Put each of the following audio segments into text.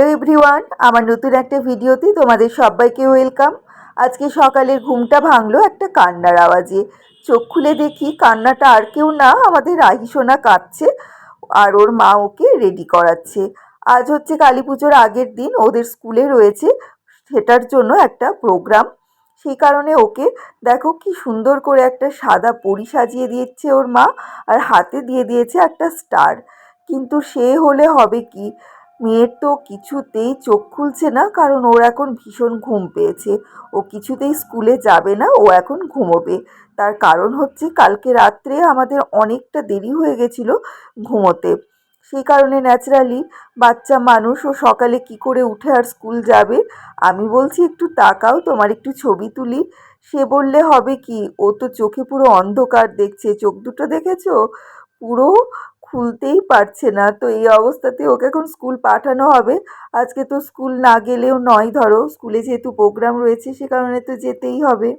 Hello everyone, আমার নতুন একটা ভিডিওতে তোমাদের সবাইকে ওয়েলকাম। আজকে সকালের ঘুমটা ভাঙলো একটা কান্নার আওয়াজে। চোখ খুলে দেখি কান্নাটা আর কেউ না, আমাদের রাহি সোনা কাঁদছে আর ওর মা ওকে রেডি করাচ্ছে। আজ হচ্ছে কালী পুজোর আগের দিন, ওদের স্কুলে রয়েছে সেটার জন্য একটা প্রোগ্রাম। সেই কারণে ওকে দেখো কি সুন্দর করে একটা সাদা পরি সাজিয়ে দিয়েছে ওর মা, আর হাতে দিয়ে দিয়েছে একটা স্টার। কিন্তু সে হলে হবে কি, মেয়ের তো কিছুতেই চোখ খুলছে না, কারণ ওর এখন ভীষণ ঘুম পেয়েছে। ও কিছুতেই স্কুলে যাবে না, ও এখন ঘুমোবে। তার কারণ হচ্ছে কালকে রাত্রে আমাদের অনেকটা দেরি হয়ে গেছিলো ঘুমোতে। সেই কারণে ন্যাচারালি বাচ্চা মানুষ, ও সকালে কি করে উঠে আর স্কুল যাবে। আমি বলছি একটু তাকাও, তোমার একটু ছবি তুলি। সে বললে হবে কি, ও তো চোখে পুরো অন্ধকার দেখছে, চোখ দুটো দেখেছো পুরো খুলতেই পারছে না। তো এই অবস্থাতে ওকে এখন স্কুল পাঠানো হবে। আজকে তো স্কুল না গেলেও নয়, ধরো স্কুলে যেহেতু প্রোগ্রাম রয়েছে সে কারণে তো যেতেই হবে।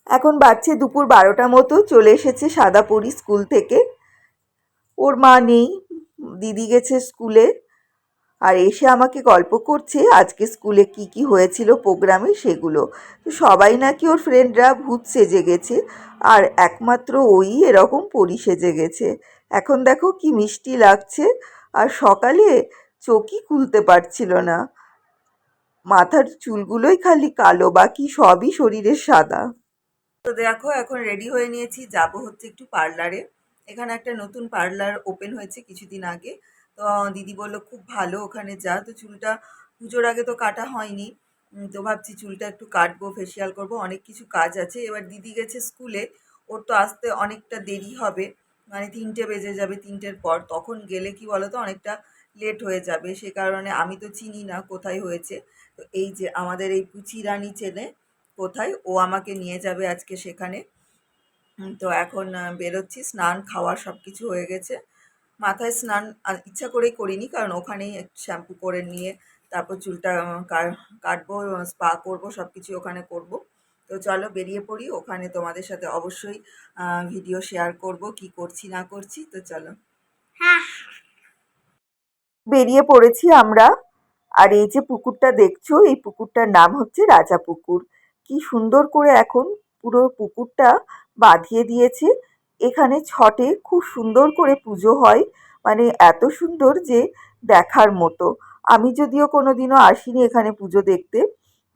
এখন বাজছে দুপুর 12টা মতো, চলে এসেছে সাদা পরি স্কুল থেকে। ওর মা নেই, দিদি গেছে স্কুলে। আর এসে আমাকে গল্প করছে আজকে স্কুলে কি কি হয়েছিল প্রোগ্রামে সেগুলো। তো সবাই নাকি ওর ফ্রেন্ডরা ভূত সেজে গেছে, আর একমাত্র ওই এরকম পরি সেজে গেছে। এখন দেখো কি মিষ্টি লাগছে, আর সকালে চোখই খুলতে পারছিল না, মাথার চুলগুলোই খালি কালো, বাকি সবই শরীরের সাদা। তো দেখো এখন রেডি হয়ে নিয়েছি, যাব হচ্ছে একটু পার্লারে। এখানে একটা নতুন পার্লার ওপেন হয়েছে কিছুদিন আগে। তো দিদি বললো খুব ভালো, ওখানে যা। তো চুলটা পুজোর আগে তো কাটা হয়নি, তো ভাবছি চুলটা একটু কাটবো, ফেসিয়াল করব, অনেক কিছু কাজ আছে। এবার দিদি গেছে স্কুলে, ওর তো আসতে অনেকটা দেরি হবে, মানে 3টে বেজে যাবে, 3টের পর। তখন গেলে কি বলো তো অনেকটা লেট হয়ে যাবে। সে কারণে আমি তো চিনি না কোথায় হয়েছে। তো এই যে আমাদের এই পুচি রানী চেনে কোথায়, ও আমাকে নিয়ে যাবে আজকে সেখানে। তো এখন বেরোচ্ছি, স্নান খাওয়া সব কিছু হয়ে গেছে। মাথায় স্নান ইচ্ছা করেই করিনি, কারণ ওখানেই শ্যাম্পু করে নিয়ে তারপর চুলটা কাটবো, স্পা করবো, সব কিছু ওখানে করব। তো চলো বেরিয়ে পড়ি, ওখানে তোমাদের সাথে অবশ্যই ভিডিও শেয়ার করব কি করছি না করছি। তো চলো, হ্যাঁ, বেরিয়ে পড়েছি আমরা। আর এই যে পুকুরটা দেখছো, এই পুকুরটার নাম হচ্ছে রাজা পুকুর। কি সুন্দর করে এখন পুরো পুকুরটা বাঁধিয়ে দিয়েছে। এখানে ছটে খুব সুন্দর করে পুজো হয়, মানে এত সুন্দর যে দেখার মতো। আমি যদিও কোনোদিনও আসিনি এখানে পুজো দেখতে।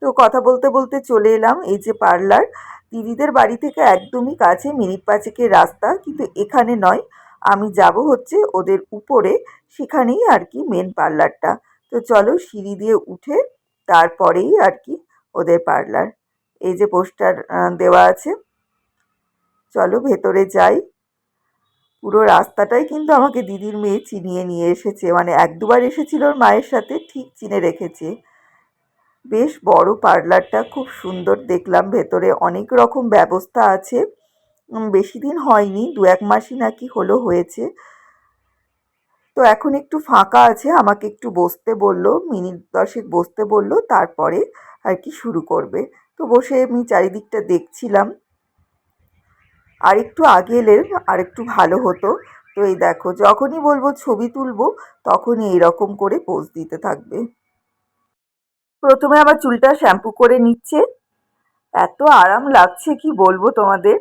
তো কথা বলতে বলতে চলে এলাম এই যে পার্লার। দিদিদের বাড়ি থেকে একদমই কাছে, মিনিট 5-এর রাস্তা, কিন্তু এখানে নয়। আমি যাব হচ্ছে ওদের উপরে, সেখানেই আর কি মেন পার্লারটা। তো চলো সিঁড়ি দিয়ে উঠে তারপরেই আর কি ওদের পার্লার। এই যে পোস্টার দেওয়া আছে, চলো ভেতরে যাই। পুরো রাস্তাটাই কিন্তু আমাকে দিদির মেয়ে চিনিয়ে নিয়ে এসেছে, মানে 1-2বার এসেছিল ওর মায়ের সাথে, ঠিক চিনে রেখেছে। বেশ বড় পার্লারটা, খুব সুন্দর দেখলাম, ভেতরে অনেক রকম ব্যবস্থা আছে। বেশি দিন হয়নি, 2-1 মাসই নাকি হলো হয়েছে। তো এখন একটু ফাঁকা আছে, আমাকে একটু বসতে বললো, মিনিট 10 বসতে বললো, তারপরে আর কি শুরু করবে। তো বসে আমি চারিদিকটা দেখছিলাম। আর একটু আগে এলে আর একটু ভালো হতো। তো এই দেখো, যখনই বলবো ছবি তুলবো তখনই এইরকম করে পোজ দিতে থাকবে। প্রথমে আবার চুলটা শ্যাম্পু করে নিচ্ছে, এত আরাম লাগছে কি বলবো তোমাদের।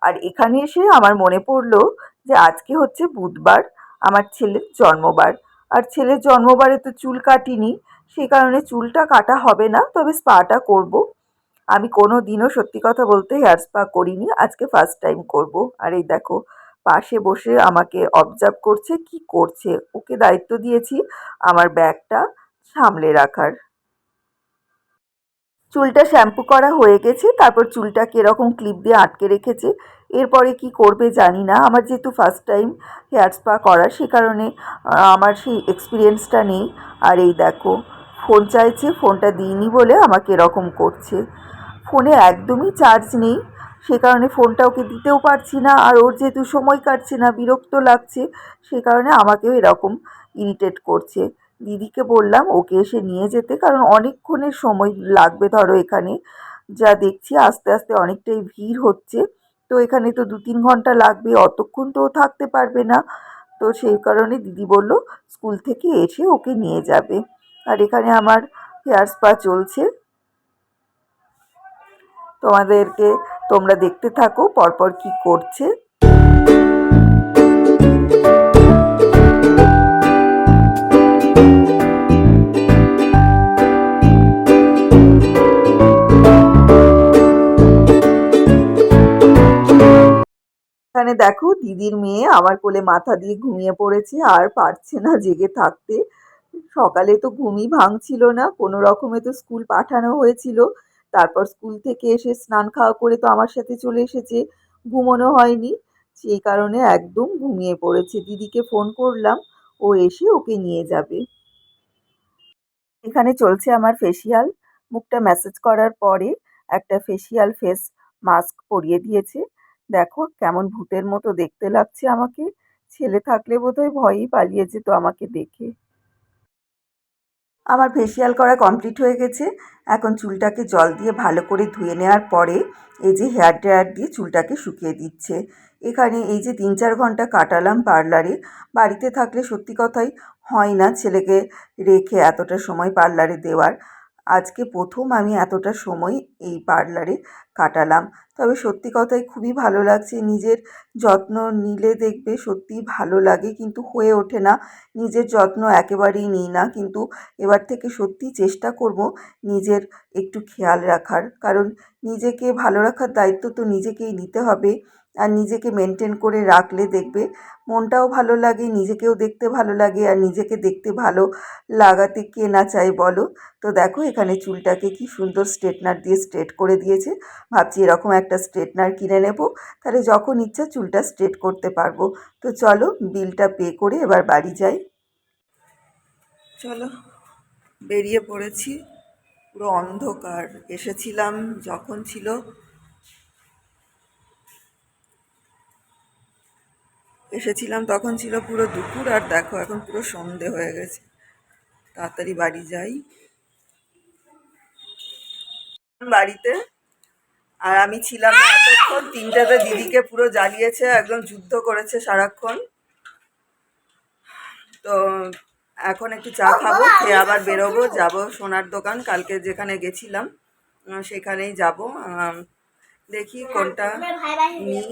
আর এখানে এসে আমার মনে পড়লো যে আজকে হচ্ছে বুধবার, আমার ছেলের জন্মবার। আর ছেলের জন্মবারে তো চুল কাটিনি, সেই কারণে চুলটা কাটা হবে না, তবে স্পাটা করব। আমি কোনো দিনও সত্যি কথা বলতে হেয়ার স্পা করিনি, আজকে ফার্স্ট টাইম করব। আর এই দেখো পাশে বসে আমাকে অবজার্ভ করছে কি করছে। ওকে দায়িত্ব দিয়েছি আমার ব্যাগটা সামলে রাখার। চুলটা শ্যাম্পু করা হয়ে গেছে, তারপর চুলটাকে এরকম ক্লিপ দিয়ে আটকে রেখেছে। এরপরে কি করবে জানি না, আমার যেহেতু ফার্স্ট টাইম হেয়ার স্পা করা, সে কারণে আমার সেই এক্সপিরিয়েন্সটা নেই। আর এই দেখো ফোন চাইছে, ফোনটা দিইনি বলে আমাকে এরকম করছে। ফোনে একদমই চার্জ নেই, সে কারণে ফোনটা ওকে দিতেও পারছি না। আর ওর যেহেতু সময় কাটছে না, বিরক্ত লাগছে, সে কারণে আমাকেও এরকম ইরিটেট করছে। দিদিকে বললাম ওকে এসে নিয়ে যেতে, কারণ অনেকক্ষণের সময় লাগবে। ধরো এখানে যা দেখছি আস্তে আস্তে অনেকটাই ভিড় হচ্ছে, তো এখানে তো 2-3 ঘন্টা লাগবে, অতক্ষণ তো ও থাকতে পারবে না। তো সেই কারণে দিদি বলল স্কুল থেকে এসে ওকে নিয়ে যাবে। আর এখানে আমার হেয়ার স্পা চলছে। তোমরা দেখতে থাকো পরপর কি করছে। এখানে দেখো দিদির মেয়ে আমার কোলে মাথা দিয়ে ঘুমিয়ে পড়েছে, আর পারছে না জেগে থাকতে। সকালে তো ঘুমই ভাঙছিল না, কোনো রকমে তো স্কুল পাঠানো হয়েছিল। তারপর স্কুল থেকে এসে স্নান খাওয়া করে তো আমার সাথে চলে এসেছে, ঘুমোনো হয়নি। সেই কারণে একদম ঘুমিয়ে পড়েছে। দিদিকে ফোন করলাম, ও এসে ওকে নিয়ে যাবে। এখানে চলছে আমার ফেসিয়াল। মুখটা ম্যাসাজ করার পরে একটা ফেসিয়াল ফেস মাস্ক পরিয়ে দিয়েছে। দেখো কেমন ভূতের মতো দেখতে লাগছে আমাকে। ছেলে থাকলে বোধহয় ভয়েই পালিয়ে যেত আমাকে দেখে। আমার ফেসিয়াল করা কমপ্লিট হয়ে গেছে। এখন চুলটাকে জল দিয়ে ভালো করে ধুয়ে নেওয়ার পরে এই যে হেয়ার ড্রায়ার দিয়ে চুলটাকে শুকিয়ে দিচ্ছে। এখানে এই যে ৩-৪ ঘন্টা কাটালাম পার্লারে। বাড়িতে থাকলে সত্যি কথাই হয় না ছেলেকে রেখে এতটা সময় পার্লারে দেওয়ার। আজকে প্রথম আমি এতটা সময় এই পার্লারে কাটালাম। তবে সত্যি কথাই খুবই ভালো লাগছে। নিজের যত্ন নিলে দেখবে সত্যিই ভালো লাগে, কিন্তু হয়ে ওঠে না। নিজের যত্ন একেবারেই নিই না, কিন্তু এবার থেকে সত্যিই চেষ্টা করব নিজের একটু খেয়াল রাখার। কারণ নিজেকে ভালো রাখার দায়িত্ব তো নিজেকেই নিতে হবে। আর নিজেকে মেনটেন করে রাখলে দেখবে মনটাও ভালো লাগে, নিজেকেও দেখতে ভালো লাগে। আর নিজেকে দেখতে ভালো লাগাতে কে না চায় বলো? তো দেখো এখানে চুলটাকে কি সুন্দর স্ট্রেটনার দিয়ে স্ট্রেট করে দিয়েছে। ভাবছি এরকম একটা স্ট্রেটনার কিনে নেব, তাহলে যখন ইচ্ছা চুলটা স্ট্রেট করতে পারবো। তো চলো বিলটা পে করে এবার বাড়ি যাই। চলো বেরিয়ে পড়েছি। পুরো অন্ধকার। এসেছিলাম যখন ছিল তখন ছিল পুরো দুপুর, আর দেখো এখন পুরো সন্ধে হয়ে গেছে। তাড়াতাড়ি বাড়ি যাই। বাড়িতে আর আমি ছিলাম না এতক্ষণ। 3টাতে দিদিকে পুরো জ্বালিয়েছে, একদম যুদ্ধ করেছে সারাক্ষণ। তো এখন একটু চা খাবো, খেয়ে আবার বেরোবো, যাবো সোনার দোকান। কালকে যেখানে গেছিলাম সেখানেই যাব। দেখি কোনটা নিই।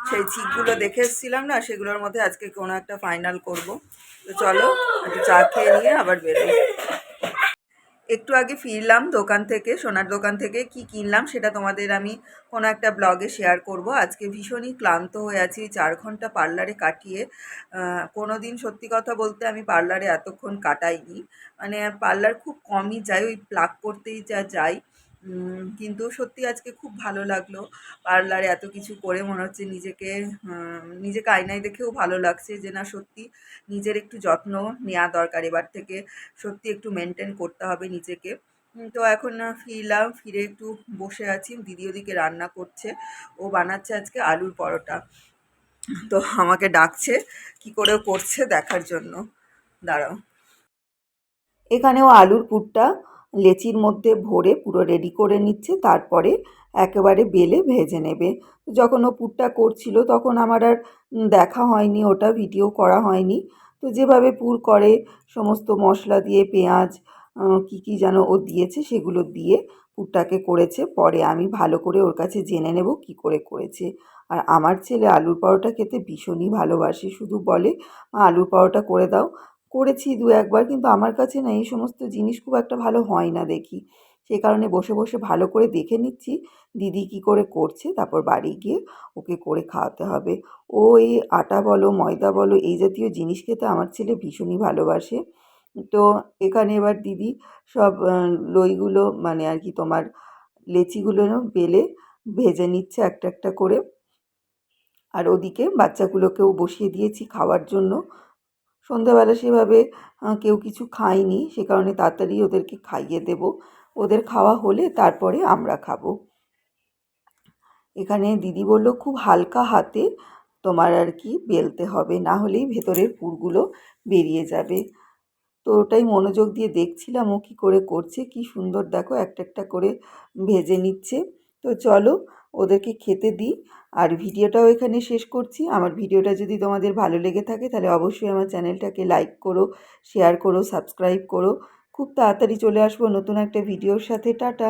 সেই চিকগুলো দেখে এসেছিলাম না, সেগুলোর মধ্যে আজকে কোনো একটা ফাইনাল করব। তো চলো একটু চা খেয়ে নিয়ে আবার বেরোই। একটু আগে ফিরলাম দোকান থেকে, সোনার দোকান থেকে। কি কিনলাম সেটা তোমাদের আমি কোনো একটা ব্লগে শেয়ার করব। আজকে ভীষণই ক্লান্ত হয়ে আছি 4 ঘন্টা পার্লারে কাটিয়ে। কোনো দিন সত্যি কথা বলতে আমি পার্লারে এতক্ষণ কাটাইনি। মানে পার্লার খুব কমই যাই, ওই প্লাক করতেই যা যাই। কিন্তু সত্যি আজকে খুব ভালো লাগলো। পার্লারে এত কিছু করে মনে হচ্ছে নিজেকে আয়নায় দেখেও ভালো লাগছে যে না সত্যি নিজের একটু যত্ন নেওয়া দরকার। এবার থেকে সত্যি একটু মেনটেন করতে হবে নিজেকে। তো এখন ফিরলাম, ফিরে একটু বসে আছি। দিদি ওদিকে রান্না করছে, ও বানাচ্ছে আজকে আলুর পরোটা। তো আমাকে ডাকছে, কি করে করছে দেখার জন্য। দাঁড়াও। এখানেও আলুর পুরটা লেচির মধ্যে ভরে পুরো রেডি করে নিচ্ছে, তারপরে একেবারে বেলে ভেজে নেবে। যখন ও পুরটা করছিল তখন আমার আর দেখা হয়নি, ওটা ভিডিও করা হয়নি। তো যেভাবে পুর করে সমস্ত মশলা দিয়ে পেঁয়াজ কী যেন ও দিয়েছে সেগুলো দিয়ে পুরটাকে করেছে। পরে আমি ভালো করে ওর কাছে জেনে নেব কী করে করেছে। আর আমার ছেলে আলুর পরোটা খেতে ভীষণই ভালোবাসে, শুধু বলে মা আলুর পরোটা করে দাও। করেছি 2-1 বার, কিন্তু আমার কাছে না এই সমস্ত জিনিস খুব একটা ভালো হয় না দেখি। সেই কারণে বসে বসে ভালো করে দেখে নিচ্ছি দিদি কী করে করছে, তারপর বাড়ি গিয়ে ওকে করে খাওয়াতে হবে। ও এই আটা বলো ময়দা বলো এই জাতীয় জিনিস খেতে আমার ছেলে ভীষণই ভালোবাসে। তো এখানে এবার দিদি সব লইগুলো মানে আর কি তোমার লেচিগুলো বেলে ভেজে নিচ্ছে একটা একটা করে। আর ওদিকে বাচ্চাগুলোকেও বসিয়ে দিয়েছি খাওয়ার জন্য। সন্ধ্যাবেলা সেভাবে কেউ কিছু খায়নি, সে কারণে তাড়াতাড়ি ওদেরকে খাইয়ে দেব। ওদের খাওয়া হলে তারপরে আমরা খাবো। এখানে দিদি বলল খুব হালকা হাতে তোমার আর কি বেলতে হবে, না হলেই ভেতরের পুরগুলো বেরিয়ে যাবে। তো ওটাই মনোযোগ দিয়ে দেখছিলাম ও কী করে করছে। কি সুন্দর দেখো একটা একটা করে ভেজে নিচ্ছে। তো চলো ওদেরকে খেতে দিই। আর ভিডিওটাও এখানে শেষ করছি। আমার ভিডিওটা যদি তোমাদের ভালো লেগে থাকে তাহলে অবশ্যই আমার চ্যানেলটাকে লাইক করো, শেয়ার করো, সাবস্ক্রাইব করো। খুব তাড়াতাড়ি চলে আসবো নতুন একটা ভিডিওর সাথে। টাটা।